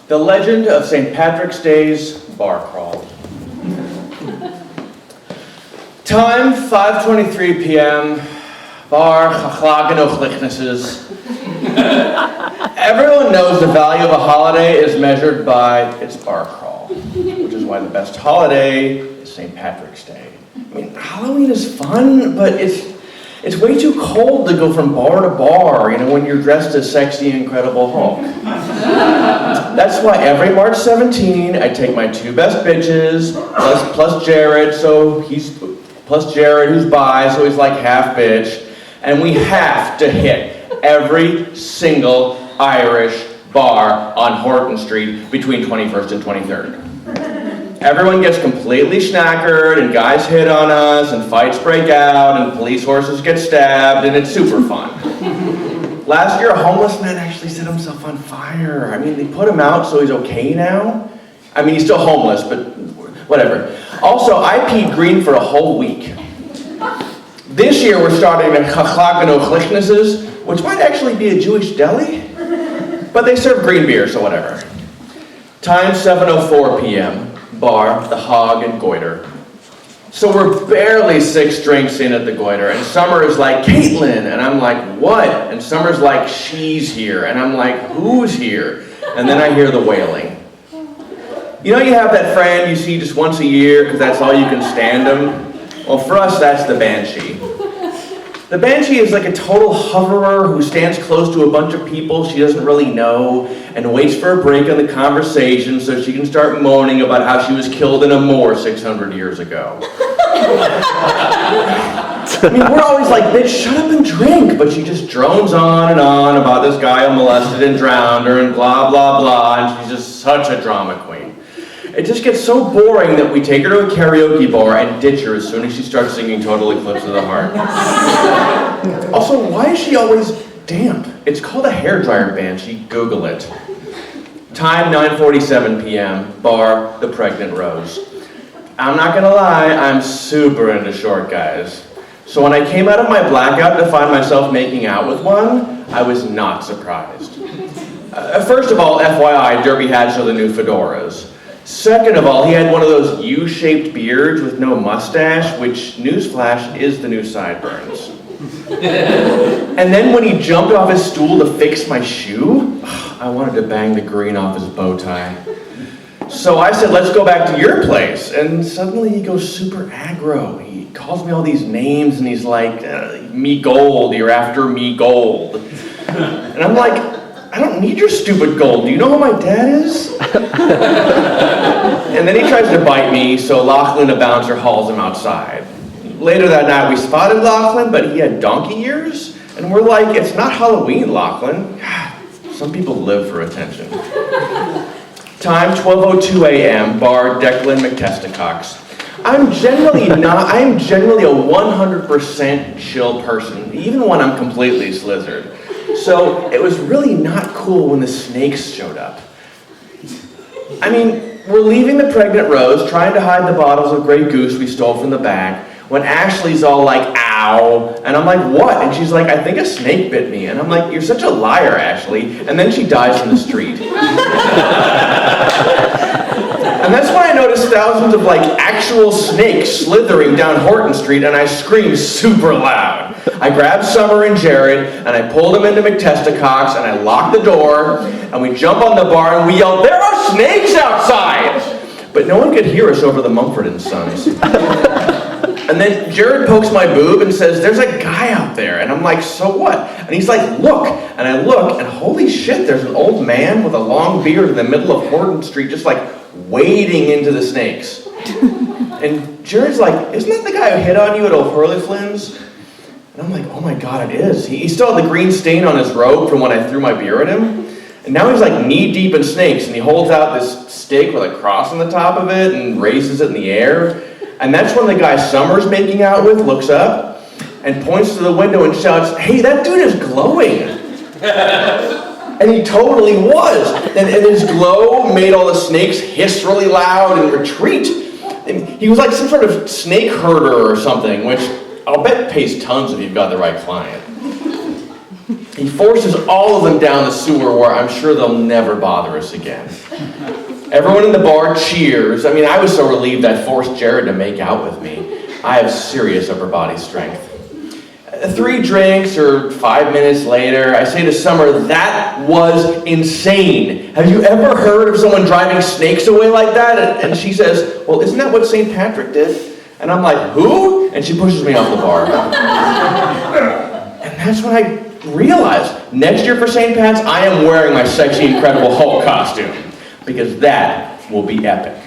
The Legend of St. Patrick's Day's Bar Crawl. Time, 5:23 p.m. Bar, chachlagen ochlichnesses. Everyone knows the value of a holiday is measured by its bar crawl, which is why the best holiday is St. Patrick's Day. I mean, Halloween is fun, but it's way too cold to go from bar to bar, when you're dressed as sexy, incredible Hulk. That's why every March 17, I take my two best bitches, plus Jared, plus Jared, who's bi, so he's like half bitch, and we have to hit every single Irish bar on Horton Street between 21st and 23rd. Everyone gets completely schnackered, and guys hit on us, and fights break out, and police horses get stabbed, and it's super fun. Last year, a homeless man actually set himself on fire. I mean, they put him out, so he's okay now. I mean, he's still homeless, but whatever. Also, I peed green for a whole week. This year, we're starting at chachlagen ochlichnesses, which might actually be a Jewish deli, but they serve green beer, so whatever. Time, 7:04 p.m. Bar, the Hog and Goiter. So we're barely 6 drinks in at the Goiter, and Summer is like, Caitlin, and I'm like, what? And Summer's like, she's here, and I'm like, who's here? And then I hear the wailing. You have that friend you see just once a year because that's all you can stand them? Well, for us, that's the Banshee. The Banshee is like a total hoverer who stands close to a bunch of people she doesn't really know and waits for a break in the conversation so she can start moaning about how she was killed in a moor 600 years ago. I mean, we're always like, bitch, shut up and drink, but she just drones on and on about this guy who molested and drowned her and blah, blah, blah, and she's just such a drama queen. It just gets so boring that we take her to a karaoke bar and ditch her as soon as she starts singing Total Eclipse of the Heart. Also, why is she always damp? It's called a hairdryer Banshee. Google it. Time, 9:47 p.m. Bar, the Pregnant Rose. I'm not gonna lie, I'm super into short guys. So when I came out of my blackout to find myself making out with one, I was not surprised. First of all, FYI, derby hats are the new fedoras. Second of all, he had one of those U-shaped beards with no mustache, which, newsflash, is the new sideburns. And then when he jumped off his stool to fix my shoe, I wanted to bang the green off his bow tie. So I said, let's go back to your place. And suddenly he goes super aggro. He calls me all these names and he's like, me gold, you're after me gold. And I'm like, I don't need your stupid gold. Do you know who my dad is? And then he tries to bite me, so Lachlan, the bouncer, hauls him outside. Later that night, we spotted Lachlan, but he had donkey ears. And we're like, it's not Halloween, Lachlan. Some people live for attention. Time, 12:02 a.m., bar Declan McTesticox. I am generally a 100% chill person, even when I'm completely slizzard. So it was really not cool when the snakes showed up. I mean, we're leaving the Pregnant Rose, trying to hide the bottles of Grey Goose we stole from the back, when Ashley's all like, ow, and I'm like, what? And she's like, I think a snake bit me. And I'm like, you're such a liar, Ashley. And then she dies in the street. And that's when I noticed thousands of actual snakes slithering down Horton Street, and I screamed super loud. I grabbed Summer and Jared, and I pulled them into McTesticox, and I locked the door, and we jump on the bar, and we yell, there are snakes outside! But no one could hear us over the Mumford & Sons. And then Jared pokes my boob and says, there's a guy out there. And I'm like, so what? And he's like, look. And I look, and holy shit, there's an old man with a long beard in the middle of Horton Street just wading into the snakes. And Jared's like, isn't that the guy who hit on you at O'Hurley Flynn's? And I'm like, oh my God, it is. He still had the green stain on his robe from when I threw my beer at him. And now he's knee deep in snakes, and he holds out this stick with a cross on the top of it and raises it in the air. And that's when the guy Summer's making out with looks up and points to the window and shouts, hey, that dude is glowing. And he totally was. And his glow made all the snakes hiss really loud and retreat. And he was like some sort of snake herder or something, which I'll bet pays tons if you've got the right client. He forces all of them down the sewer where I'm sure they'll never bother us again. Everyone in the bar cheers. I mean, I was so relieved I forced Jared to make out with me. I have serious upper body strength. 3 drinks or 5 minutes later, I say to Summer, that was insane. Have you ever heard of someone driving snakes away like that? And she says, well, isn't that what St. Patrick did? And I'm like, who? And she pushes me off the bar. And that's when I realized, next year for St. Pat's, I am wearing my sexy, incredible Hulk costume. Because that will be epic.